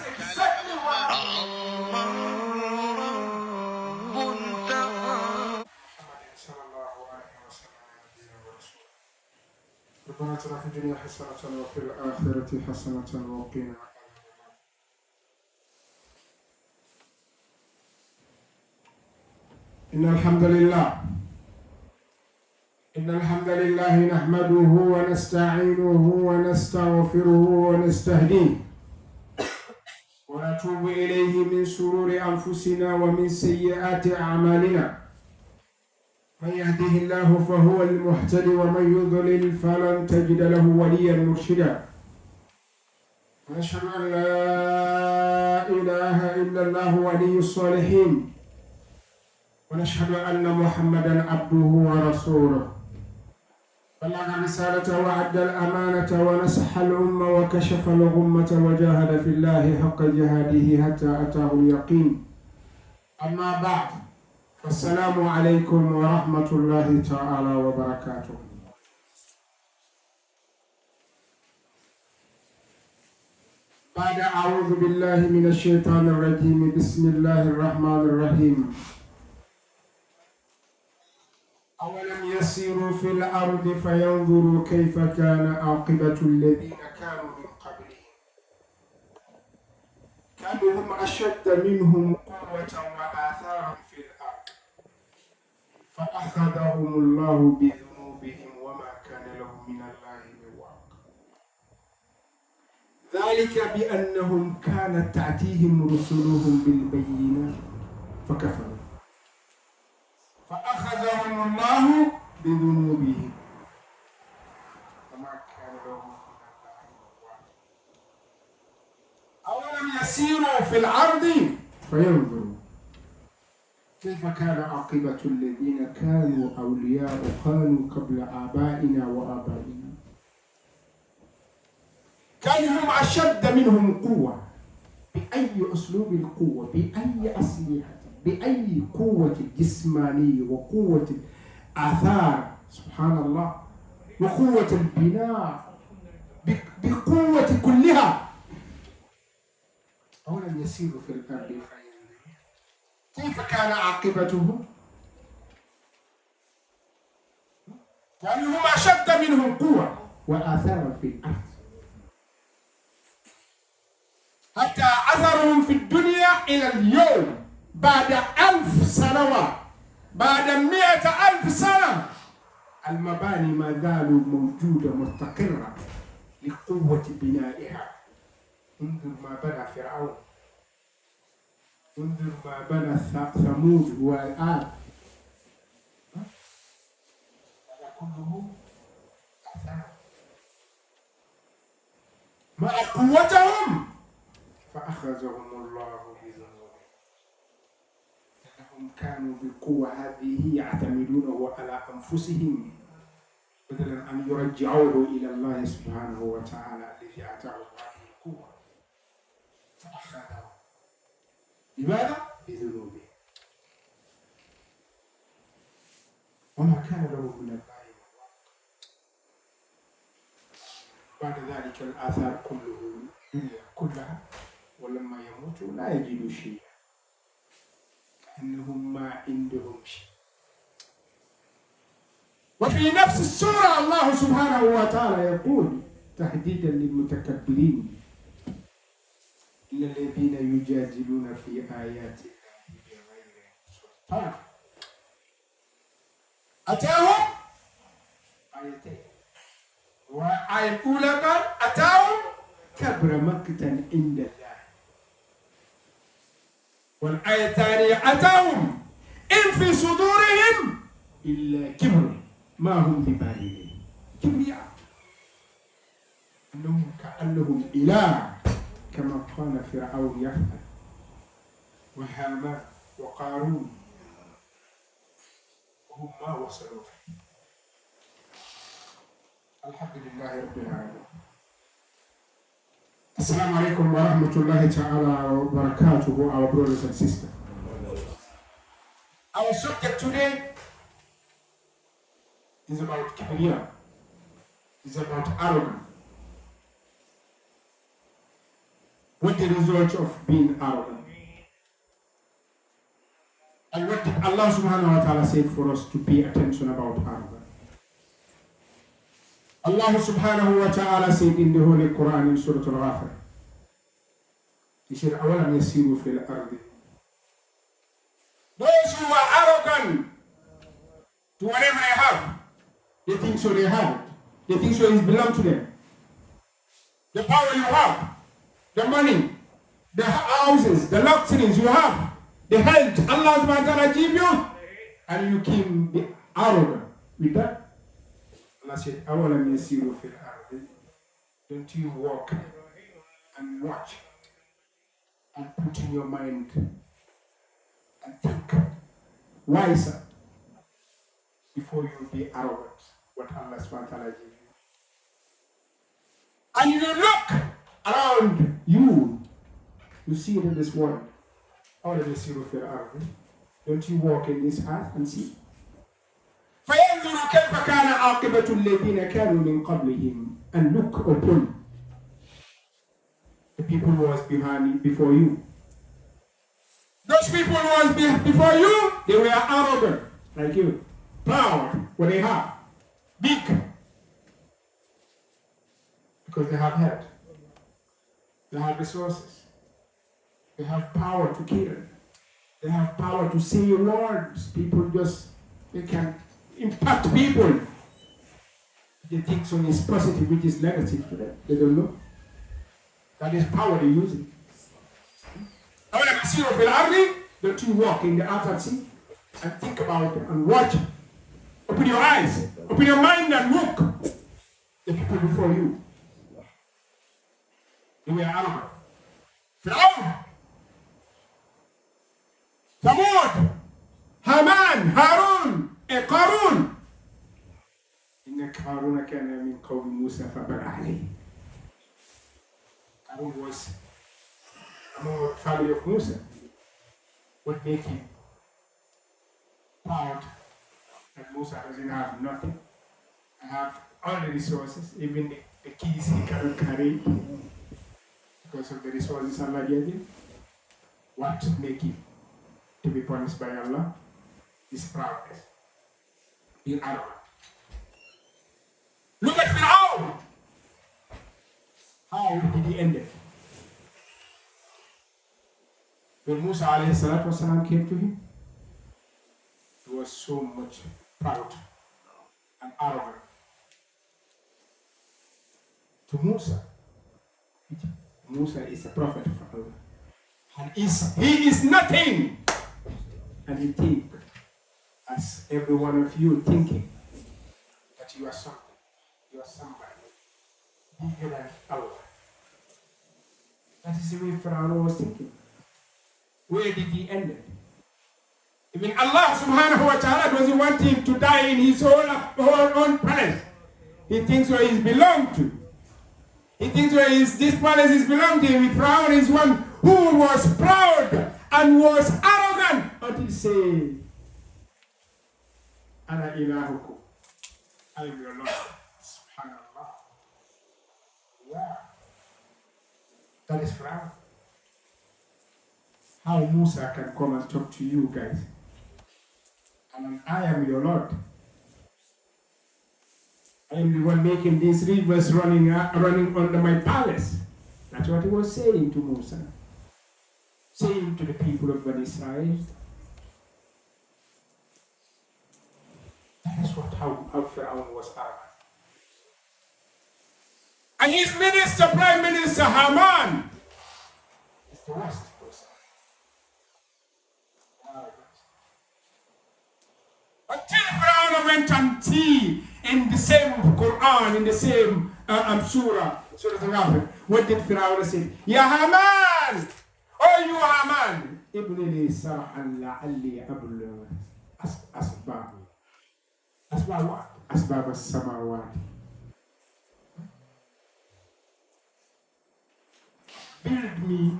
exactly what ربنا اتنا في الدنيا حسنة وفي الآخرة حسنة وقنا إن الحمد لله نحمده ونستعينه ونستغفره ونستهديه ونتوب إليه من شرور أنفسنا ومن سيئات أعمالنا من يهده الله فهو المهتدي ومن يضلل فلن تجد له وليا مرشدا ونشهد أن لا إله إلا الله ولي الصالحين ونشهد أن محمدا عبده ورسوله بلغ الرسالة وأدى الأمانة ونصح الأمة وكشف الغمة وجاهد في الله حق جهاده حتى أتاه اليقين أما بعد فالسلام عليكم ورحمة الله تعالى وبركاته. بعد أعوذ بالله من الشيطان الرجيم بسم الله الرحمن الرحيم. أولم يسيروا في الأرض فينظروا كيف كان عاقبة الذين كانوا من قبلهم كانوا هم أشد منهم قوة وآثارا في الأرض فأخذهم الله بذنوبهم وما كان لهم من الله من واق ذلك بأنهم كانت تأتيهم رسلهم بالبينات فكفروا فأخذهم الله بذنوبهم وما كان لهم من الله من واق أولم يسيروا في الأرض فينظروا كيف كان عاقبة الذين كانوا أولياء كانوا قبل آبائنا وآبائنا كانوا هم أشد منهم قوة. بأي أسلوب القوة، بأي أسلحة، بأي قوة جسمانية وقوة آثار سبحان الله وقوة البناء بقوة كلها. أولم يسيروا في الأرض كيف كان عاقبتهم؟ كانوا هم أشد منهم قوة وآثارا في الأرض حتى أثرهم في الدنيا إلى اليوم بعد 1000 سنوات، بعد 100,000 سنة المباني ما زالوا موجودة مستقرة لقوة بنائها. انظر ما بنى فرعون، انظر ما بنى ثمود والآن، هذا كله أثار مع قوتهم فأخذهم الله بذنوبهم لأنهم كانوا بالقوة هذه يعتمدونه على أنفسهم بدلا أن يرجعوه إلى الله سبحانه وتعالى الذي آتاه هذه القوة فأخذهم. لماذا؟ بذنوبهم وما كان له من الله من واق. بعد ذلك الآثار كلها ولما يموتوا لا يجدوا شيئا كأنهم ما عندهم شيء. وفي نفس السورة الله سبحانه وتعالى يقول تهديدا للمتكبرين إن الذين يجادلون في آيات الله بغير سلطان أتاهم آيتين، وآية الأولى قال أتاهم كبر مقتا عند الله، والآية الثانية أتاهم إن في صدورهم إلا كبر ما هم ببالغين. كبرياء أنهم كأنهم إله كما كان فرعون يفعل وهامان وقارون وهم ما وصلوا فيه. الحمد لله رب العالمين. Assalamu alaikum wa rahmatullahi ta'ala wa barakatuhu, our brothers and sisters. Our subject today is about kibriya, is about arrogance. What the result of being arrogant? And what did Allah subhanahu wa ta'ala say for us to pay attention about arrogance? Allah subhanahu wa ta'ala said in the Holy Quran in Surah Al-Ghafir, He said, أَوَلَمْ يَسِيرُوا فِي الْأَرْضِ. Those who are arrogant to whatever they have, they think so they have it. They think so it belongs to them. The power you have, the money, the houses, the luxuries you have, the health Allah subhanahu wa ta'ala give you, and you can be arrogant with that. Allah said, أَوَلَمْ يَسِيرُوا فِي الْأَرْضِ. Don't you walk and watch and put in your mind and think wiser before you be arrogant what Allah subhanahu wa ta'ala give you. And you look around you see it in this world. أَوَلَمْ يَسِيرُوا فِي الْأَرْضِ. Don't you walk in this earth and see? فَيَنْظُرُوا كَيْفَ كَانَ عَاقِبَةُ الَّذِينَ كَانُوا مِنْ قَبْلِهِمْ. And look upon the people who was before you. Those people who was before you, they were arrogant, like you. Proud, what they have. Big. Because they have head. They have resources. They have power to kill. They have power to say words. People they can impact people. They think so is positive, which is negative to them. They don't know. That is power they're using. Don't you walk in the earth and see and think about it and watch. Open your eyes, open your mind and look. The people before you. They were arrogant. Fir'aun, Thamud, Haman, Harun, Qarun. إن قارون كان من قوم موسى فبغى عليه. Qarun was among the family of Musa. What made him proud that Musa doesn't have nothing? I have all the resources, even the keys he cannot carry because of the resources Allah gave him. What made him to be punished by Allah? His proudness, being arrogant. Look at Fir'aun! How did he end it? When Musa alayhi salatu wasalam came to him, he was so much proud and arrogant. To Musa, Musa is a prophet of Allah. And he is nothing. And he thinks, as every one of you thinking, that you are something. You are somebody bigger than Allah. That is the way Pharaoh was thinking. Where did he end it? Even Allah subhanahu wa ta'ala doesn't want him to die in his own palace. He thinks where he belongs to. He thinks where this palace is belonging to him. Pharaoh is one who was proud and was arrogant until he said, Ana ilahukum. I am your Lord. Subhanallah. Yeah. That is Pharaoh. How Musa can come and talk to you guys. And I am your Lord. I am the one making these rivers running under my palace. That's what he was saying to Musa. Saying to the people of Bani Israel. That is how Pharaoh was arrogant. And his minister, Prime Minister Haman, is the worst person. Until Pharaoh went and see in the same Quran, in the same Surah Al-Ghafir, what did Pharaoh say? Ya Haman! Oh, you Haman! Ibn li sarhan la'alli ablu asbab. Asbab what? Asbab as-samawat. Build me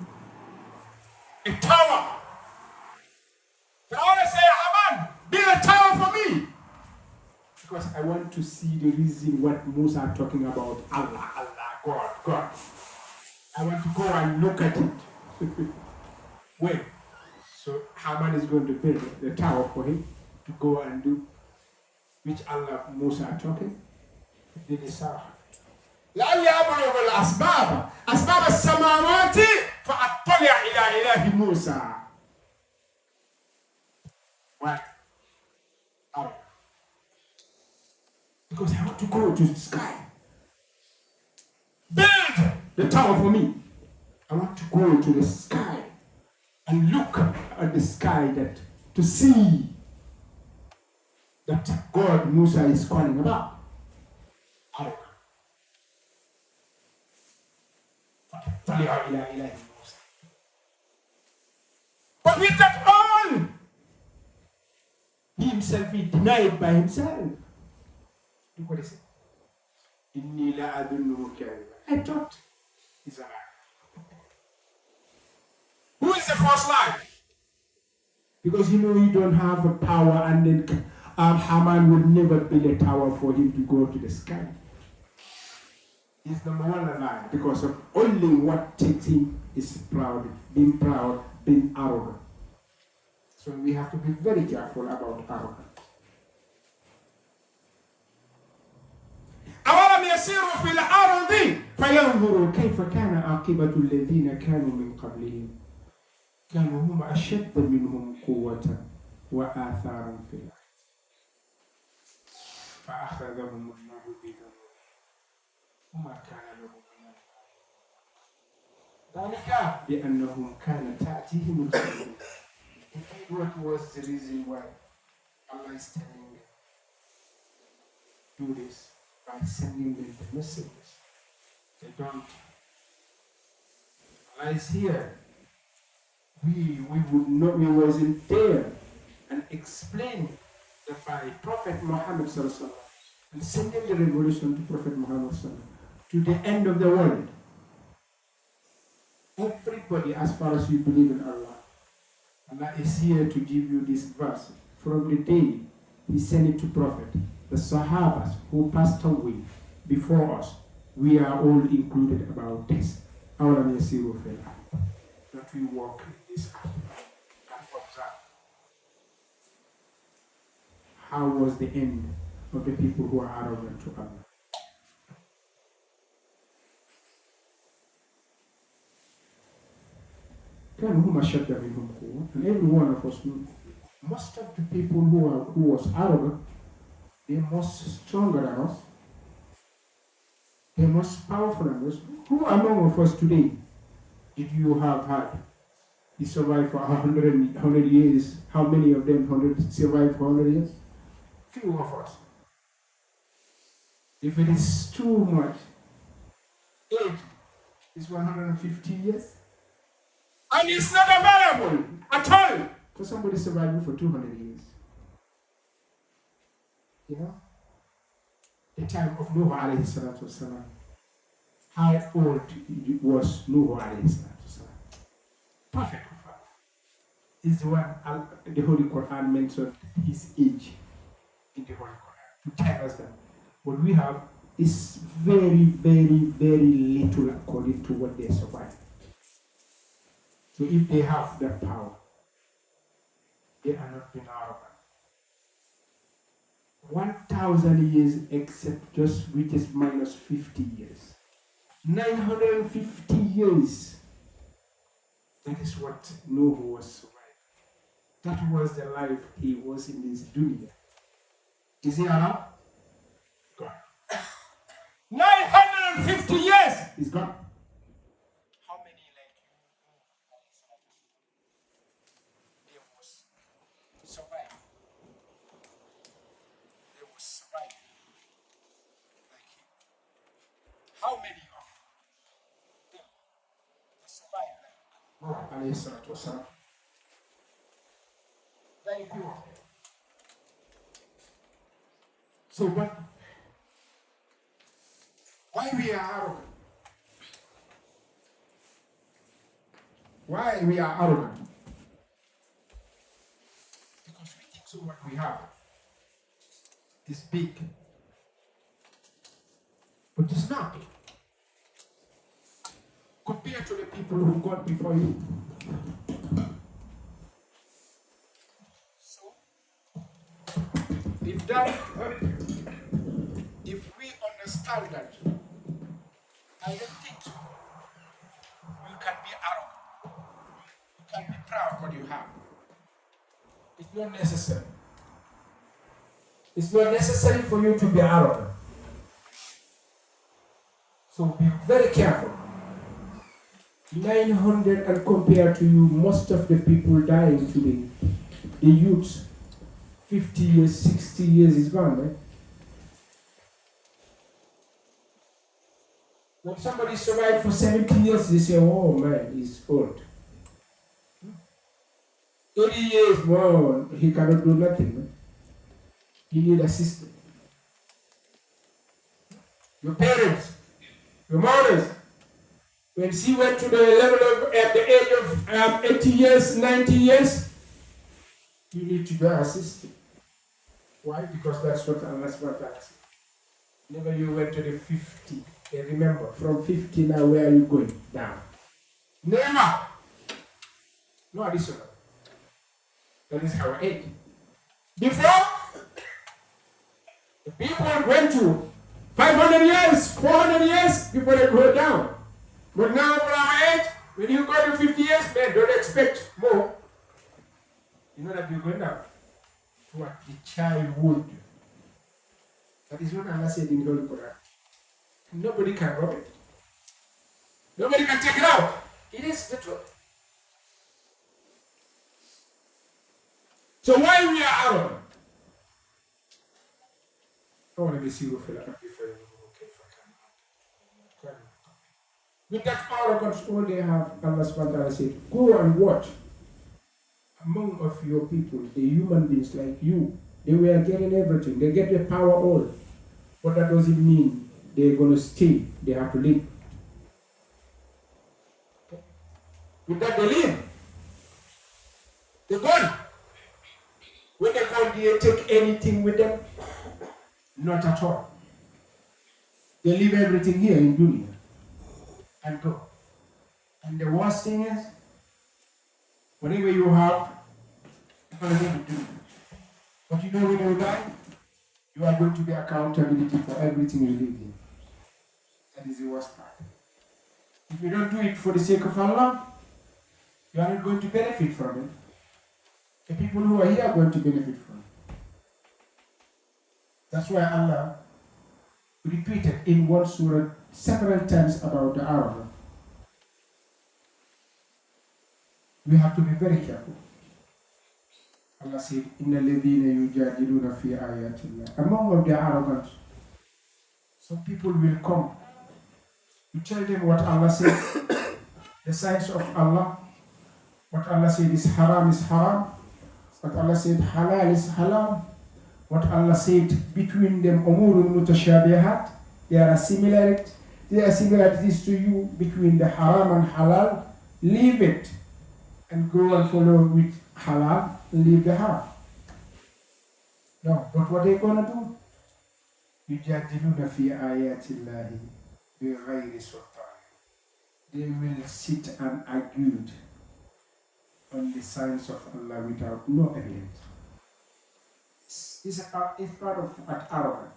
a tower. Pharaoh say, Haman, build a tower for me. Because I want to see the reason what Musa talking about. Allah, God. I want to go and look at it. When? So Haman is going to build the tower for him to go and do, which Allah Musa are talking. Did he say? لعلي أبلغ أسباب السماوات فأطلع إلى إله موسى. Why? Because I want to go to the sky. Build the tower for me. I want to go to the sky and look at the sky to see that God Musa is calling about. But with that all, he himself, he denied by himself. Look what he said. I thought he's a lie. Who is the first lie? Because you don't have the power, and then Haman would never build a tower for him to go to the sky. He's number one alive because of only what takes him is proud, being arrogant. So we have to be very careful about arrogance. أولم يسيروا في الأرض فينظروا كيف كان عاقبة الذين كانوا من قبلهم كانوا هم أشد منهم قوة وآثارا في الأرض فأخذهم الله بذنوبهم وما كان لهم من ذلك بأنهم كانت تأتيهم الرسل. Indeed, what was the reason why Allah is telling them do this by sending them the messages? They don't. Allah is here. We wasn't there and explain that by Prophet Muhammad and sending the revelation to Prophet Muhammad to the end of the world. Everybody, as far as you believe in Allah, Allah is here to give you this verse. From the day He sent it to Prophet, the Sahabas who passed away before us, we are all included about this. That we walk in this and observe. How was the end of the people who are arrogant to Allah? And every one of us knew. Most of the people who was arrogant, they're most stronger than us. They're most powerful than us. Who among of us today did you have had? He survived for 100 years. How many of them survived for 100 years? Few of us. If it is too much, age is 150 years. And it's not available at all for somebody surviving for 200 years. You know? The time of Nuh alayhi salatu wasalam. How old was Nuh alayhi salatu wasalam? Perfect. Is the one the Holy Quran mentioned his age in the Holy Quran to tell us that what we have is very, very, very little according to what they survived. So if they have that power, they are not being arrogant. 1,000 years except just which is minus 50 years. 950 years. That is what Noah was surviving. That was the life he was in this dunya. Is he around? Gone. 950 years is gone. How many like you was survived? They was survived like him. How many of them survived like Noah alayhi salatu wasalam? Very few of them. So what? Why we are arrogant? Why we are arrogant? Because we think so what we have is big. But it's not. Could be people who got before you. So, if we understand that, I don't think so. You can be arrogant. You can be proud what you have. It's not necessary. It's not necessary for you to be arrogant. So be very careful. 900 and compared to you, most of the people dying today, the youths, 50 years, 60 years is gone, right? When somebody survived for 70 years, they say, oh man, he's old. 80 years, well, he cannot do nothing. Man. He needs assistance. Your parents, your mothers, when she went to the level of, at the age of 80 years, 90 years, you need to be assisted. Why? Because that's what Allah asks. Whenever you went to the 50, remember, from 50 now, where are you going? Down. Never. No additional. That is our age. Before, the people went to 500 years, 400 years before they go down. But now for our age, when you go to 50 years, man, don't expect more. You know that you're going down. What the child would do. That is what Allah said in the Holy Quran. Nobody can rob it. Nobody can take it out. It is the truth. So why we are arrogant? I want to be serious for that. With that arrogance, all they have, Allah subhanahu wa ta'ala said, go and watch. Among of your people, the human beings like you, they were getting everything. They get the power all. But that doesn't mean they're going to stay. They have to live. With that they live. They're gone. When they go, do they take anything with them? Not at all. They leave everything here in dunya and go. And the worst thing is, whatever you have, you're going to give it to you. But you know when you die, you are going to be accountability for everything you live in. That is the worst part. If you don't do it for the sake of Allah, you are not going to benefit from it. The people who are here are going to benefit from it. That's why Allah repeated in one surah several times about the arrogant. We have to be very careful. Allah said, Inna ladhina yujadiluna fi ayatillah. Among of the arrogant, some people will come. You tell them what Allah said, the signs of Allah. What Allah said is haram. What Allah said halal is halal. What Allah said between them umurun mutashabihat. There are similarities to you between the haram and halal. Leave it and go and follow with halal. Leave the haram. No, but what they're gonna do? Yujadiluna fi ayatillahi bighayri sultan. They will sit and argue on the signs of Allah without no evidence. It's part of arrogance.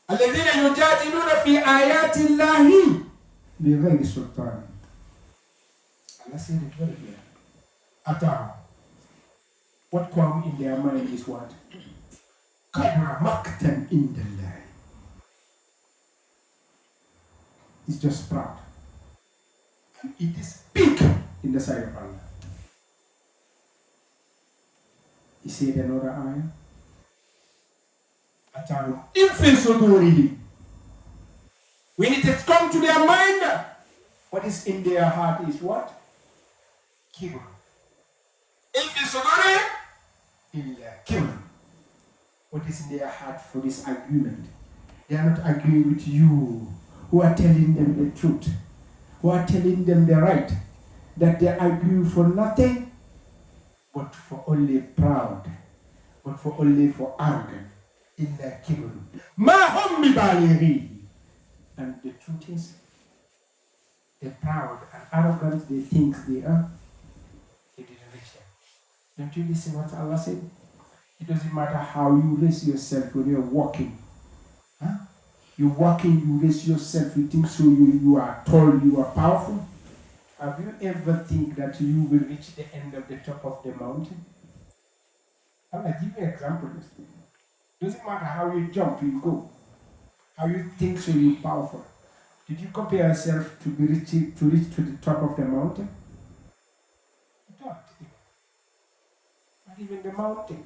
الذين يجادلون في آيات الله بغير سلطان. Allah said it very clear. Atah. What comes in their mind is what? Kabra maktan indallah. It's just proud. And it is big in the sight of Allah. He said another ayah. Atahum infin sudurihi. When it has come to their mind, what is in their heart is what? Kibr. Infin sudurihi illa kibr. What is in their heart for this argument? They are not arguing with you who are telling them the truth, who are telling them the right, that they argue for nothing but for only proud, but for only for arrogance. Illa kibr. Ma hum bibalighi. And the truth is, They're proud and arrogant, they think they are. They didn't reach them. Don't you listen what Allah said? It doesn't matter how you raise yourself when you're walking. Huh? You're walking, you raise yourself, you think so, you are tall, you are powerful. Have you ever think that you will reach the end of the top of the mountain? I'm going to give you an example. It doesn't matter how you jump, you go. How you think so, you're powerful. Did you compare yourself to reach to the top of the mountain? You don't. Not even the mountain.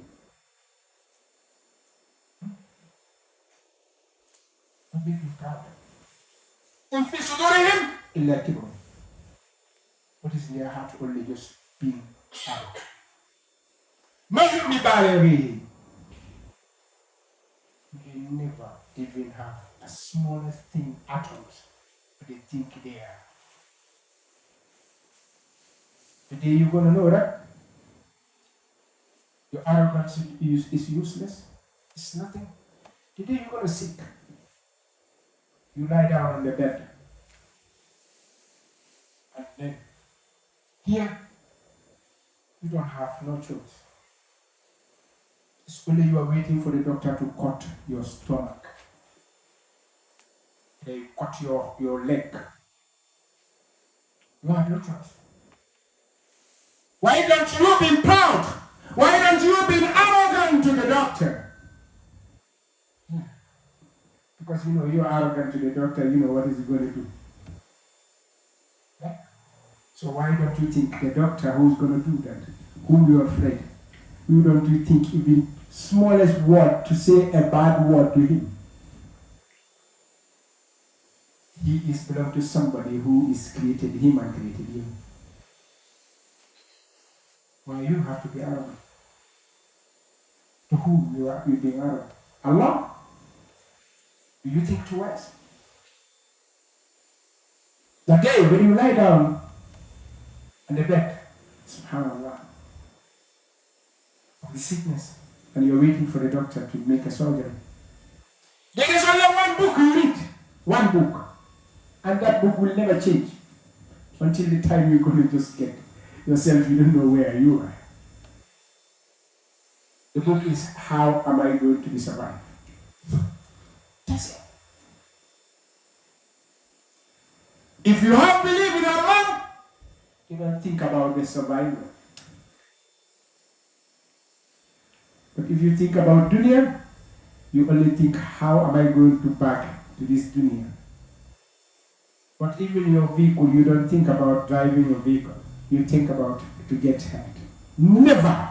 What make you proud? What is in their heart only just being arrogant. They never even have a smallest thing, atoms, but they think they are. Today you're going to know that your arrogance is useless. It's nothing. Today you're going to sick. You lie down on the bed. And then here, you don't have no choice. It's only you are waiting for the doctor to cut your stomach. They cut your leg. You have no choice. Why don't you be proud? Why don't you be arrogant to the doctor? Because you're arrogant to the doctor, you know what is he going to do. Yeah? So why don't you think the doctor who's going to do that, whom you're afraid, who don't you think even smallest word to say a bad word to him? He is belong to somebody who is created him and created you. Why you have to be arrogant? To whom you are being arrogant? Allah? Do you think twice? That day when you lie down on the bed, subhanAllah, of the sickness, and you're waiting for the doctor to make a surgery. There is only one book you read. One book. And that book will never change until the time you're going to just get yourself, you don't know where you are. The book is How Am I Going to Be Survived? That's it. If you have belief in Allah, you don't think about the survival. But if you think about dunya, you only think, how am I going to back to this dunya? But even your vehicle, you don't think about driving your vehicle. You think about to get hurt. Never.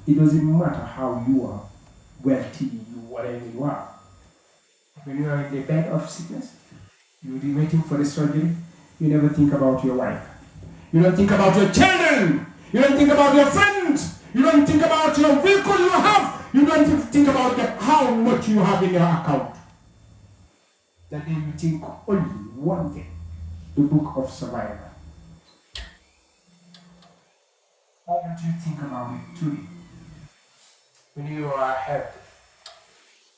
It doesn't matter how you are, wealthy, whatever you are. When you are in the bed of sickness, you'll be waiting for the surgery. You never think about your wife. You don't think about your children. You don't think about your friends. You don't think about your vehicle you have. You don't think about how much you have in your account. That day you think only one thing, the book of survival. Why don't you think about it too? When you are healthy,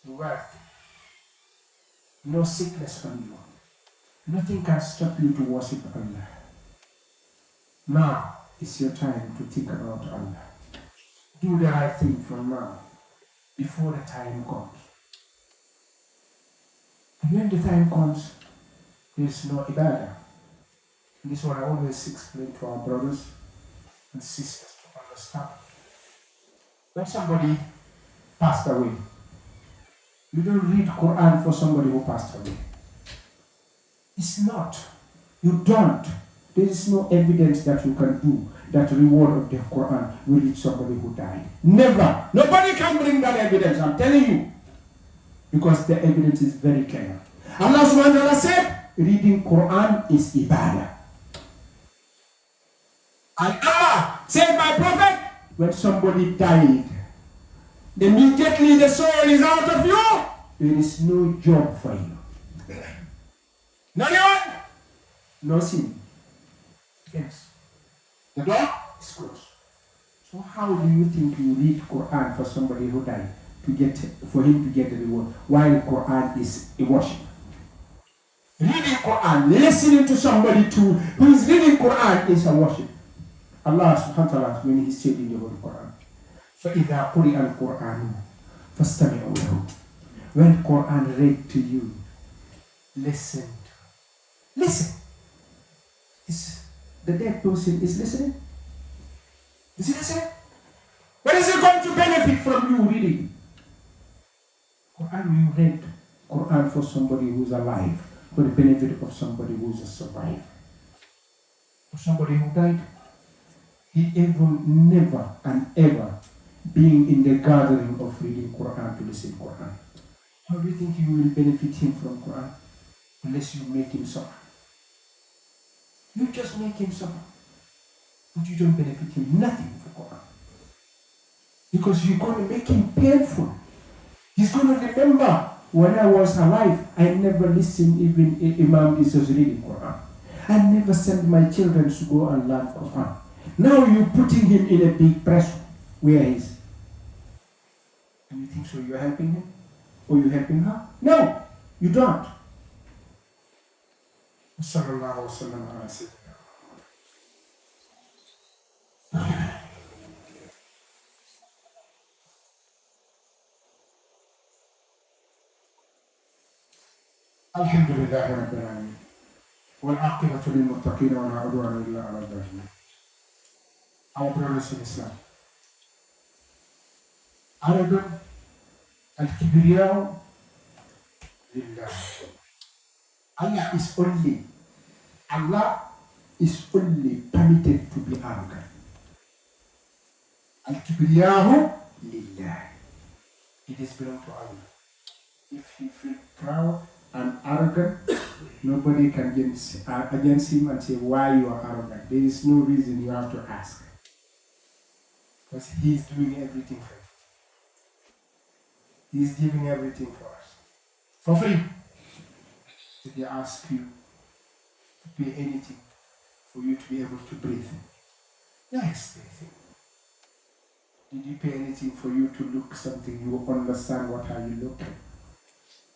wealthy, no sickness on you, nothing can stop you to worship Allah. Now is your time to think about Allah. Do the right thing from now, before the time comes. And when the time comes, there is no ibadah. And this is what I always explain to our brothers and sisters to understand. When somebody passed away, you don't read Quran for somebody who passed away. It's not. You don't. There is no evidence that you can do that reward of the Quran will reach somebody who died. Never. Nobody can bring that evidence, I'm telling you. Because the evidence is very clear. Allah subhanahu wa ta'ala said, reading Quran is ibadah. And Allah said, my prophet, when somebody died, immediately the soul is out of you, there is no job for you. No one, no sin. Yes. The door is closed. So how do you think you read Quran for somebody who died for him to get the reward, while Quran is a worship? Reading Quran, listening to somebody who is reading Quran is a worship. Allah subhanahu wa ta'ala, when he said in the Holy Quran, فَإِذَا قُرِئَ الْقُرْآنُ فَاسْتَمِعُوا لَهُ. When Quran read to you, listen. Listen. The dead person is listening. Is he listening? What is it going to benefit from you reading? Quran, you read Quran for somebody who's alive, for the benefit of somebody who's a survivor. For somebody who died, he even never and ever being in the gathering of reading Quran to listen to Quran. How do you think you will benefit him from Quran? Unless you make him suffer. You just make him suffer. But you don't benefit him nothing for Quran. Because you're going to make him painful. He's going to remember, when I was alive, I never listened even Imam is just reading Quran. I never sent my children to go and learn Quran. Now you're putting him in a big pressure. Where is? And you think so you're helping him? Or you're helping her? No, you don't. Sallallahu alaihi wasallam. الحمد لله رب العالمين والعاقبة للمتقين ولا عدوان إلا على الظالمين. Our brothers in Islam. Arrogance, al-kibriya lillah. Allah is only permitted to be arrogant. Al-kibriya lillah. It is belong to Allah. If he feels proud and arrogant, nobody can against him and say why you are arrogant. There is no reason you have to ask. Because he is doing everything for you. He is giving everything for us. For free. Did he ask you to pay anything for you to be able to breathe? Yes, breathing. Did you pay anything for you to look something? You understand what are you looking?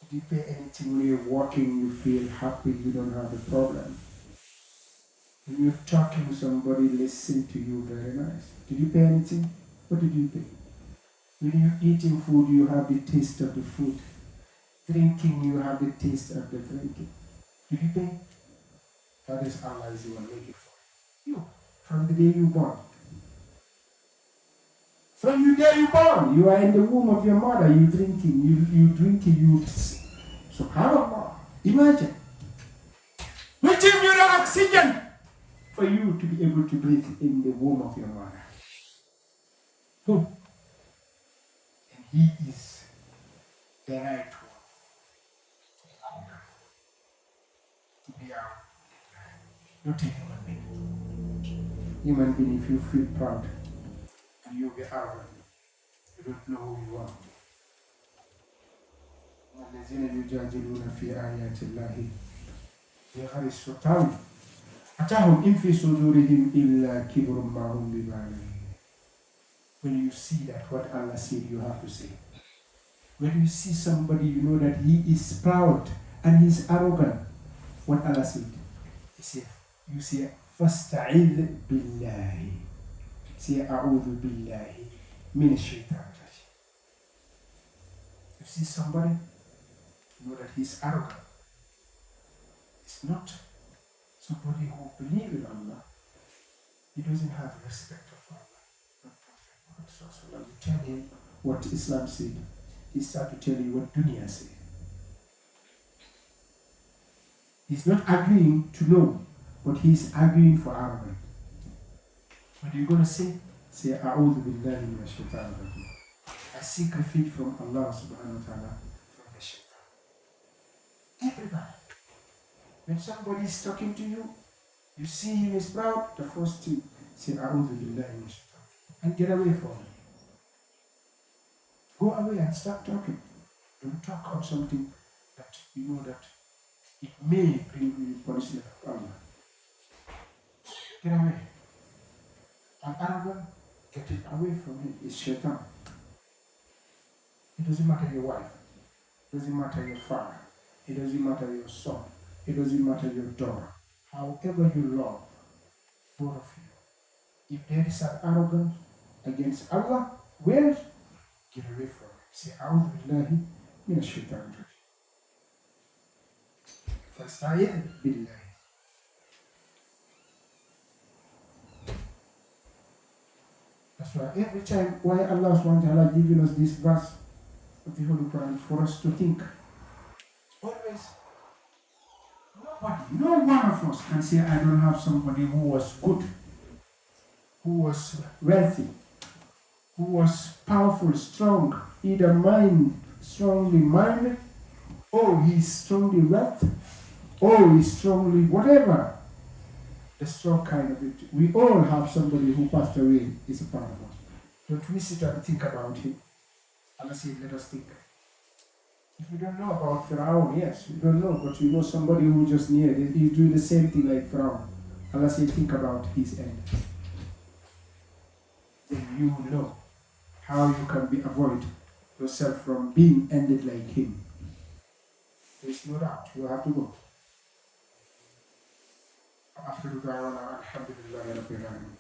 Did you pay anything when you're walking, you feel happy, you don't have a problem? When you're talking to somebody, listen to you, very nice. Did you pay anything? What did you pay? When you're eating food, you have the taste of the food. Drinking, you have the taste of the drinking. Did you pay? That is Allah is the one making it for you. From the day you born. From the day you born, you are in the womb of your mother, you drinking, you SubhanAllah. Imagine. We give you the oxygen for you to be able to breathe in the womb of your mother. Who? And he is the right one. To be out. Not a human being. Human being, if you feel proud and you be arrogant, you don't know who you are. الذين يجادلون في آيات الله بغير سلطان أتاهم إن في صدورهم إلا كبر ما هم ببالغين. When you see that what Allah said, you have to say. When you see somebody, you know that he is proud and he is arrogant. What Allah said, He said, you say, فَاسْتَعِذْ بِاللَّهِ. Say, أَعُوذُ بِاللَّهِ مِنَ الشَّيْطَانِ. You see somebody, you know that he is arrogant. It's not somebody who believes in Allah. He doesn't have respect of Allah. You tell him what Islam said. He starts to tell you what dunya said. He's not agreeing to know, but he's arguing for arrogance. What are you going to say? Say, A'udhu billahi minash shaitanir rajim. I seek refuge from Allah subhanahu wa ta'ala from the shaitan. Everybody. When somebody is talking to you, you see him is proud, the first thing, say, A'udhu billahi minash shaitan. And get away from him. Go away and start talking. Don't talk on something that you know that it may bring you punishment of Allah. Get away. And arrogant, get it away from him. It's shaitan. It doesn't matter your wife. It doesn't matter your father. It doesn't matter your son. It doesn't matter your daughter. However you love both of you. If there is an arrogance against Allah, well, get away from it. Say, A'udhu billahi minash shaitanir rajim. Fasta'in billahi. That's why every time why Allah subhanahu wa ta'ala giving us this verse of the Holy Quran for us to think. Always, no one of us can say, I don't have somebody who was good, who was wealthy, who was powerful, strong, either strongly minded, or he's strongly wealthy, or he's strongly whatever. The strong kind of it. We all have somebody who passed away is a part of us. Don't we sit and think about him? Allah said, let us think. If you don't know about Pharaoh, yes, you don't know, but you know somebody who just near, he's doing the same thing like Pharaoh. Allah said, think about his end. Then you know how you can avoid yourself from being ended like him. There is no doubt, you have to go. آخر دعوانا الحمد لله رب العالمين.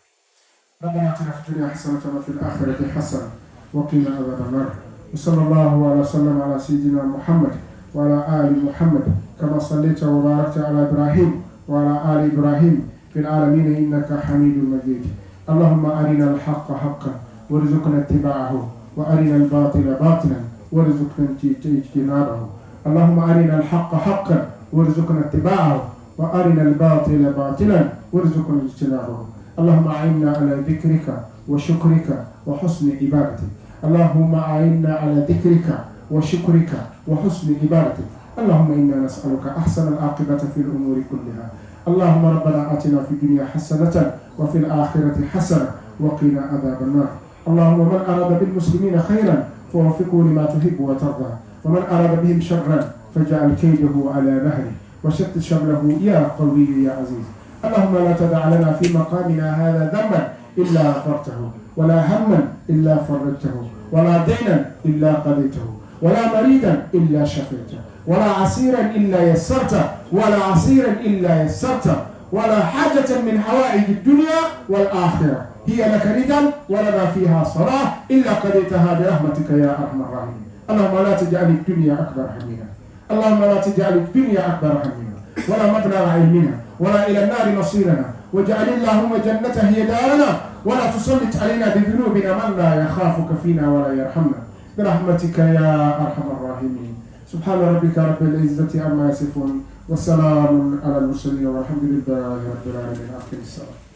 ربنا آتنا في الدنيا حسنة وفي الآخرة حسنة وقنا عذاب النار. وصلى الله وسلم على سيدنا محمد وعلى آل محمد كما صليت وباركت على إبراهيم وعلى آل إبراهيم في العالمين إنك حميد مجيد. اللهم أرنا الحق حقا وارزقنا اتباعه وأرنا الباطل باطلا وارزقنا اجتنابه. اللهم أرنا الحق حقا وارزقنا اتباعه وأرنا الباطل باطلا وارزقنا اجتنابه. اللهم أعنا على ذكرك وشكرك وحسن عبادتك. اللهم أعنا على ذكرك وشكرك وحسن عبادتك. اللهم إنا نسألك أحسن العاقبة في الأمور كلها. اللهم ربنا آتنا في الدنيا حسنة وفي الآخرة حسنة وقنا عذاب النار. اللهم من أراد بالمسلمين خيرا فوفقه لما تحب وترضى، ومن أراد بهم شرا فاجعل كيده على نهره وشتت شمله يا قوي يا عزيز. اللهم لا تدع لنا في مقامنا هذا ذنبا إلا غفرته، ولا هما إلا فرجته، ولا دينا إلا قضيته، ولا مريدا إلا شفيته، ولا عسيرا إلا يسرته، ولا عسيرا إلا يسرته، ولا حاجة من حوائج الدنيا والآخرة هي لك رضا ولنا فيها صلاح إلا قضيتها برحمتك يا أرحم الراحمين. اللهم لا تجعل الدنيا أكبر همنا، اللهم لا تجعل الدنيا أكبر همنا ولا مبلغ علمنا ولا إلى النار مصيرنا، واجعل اللهم جنة هي دارنا ولا تسلط علينا بذنوبنا من لا يخافك فينا ولا يرحمنا برحمتك يا أرحم الراحمين. سبحان ربك رب العزة عما يصفون وسلام على المرسلين والحمد لله رب العالمين. آخر الصلاة.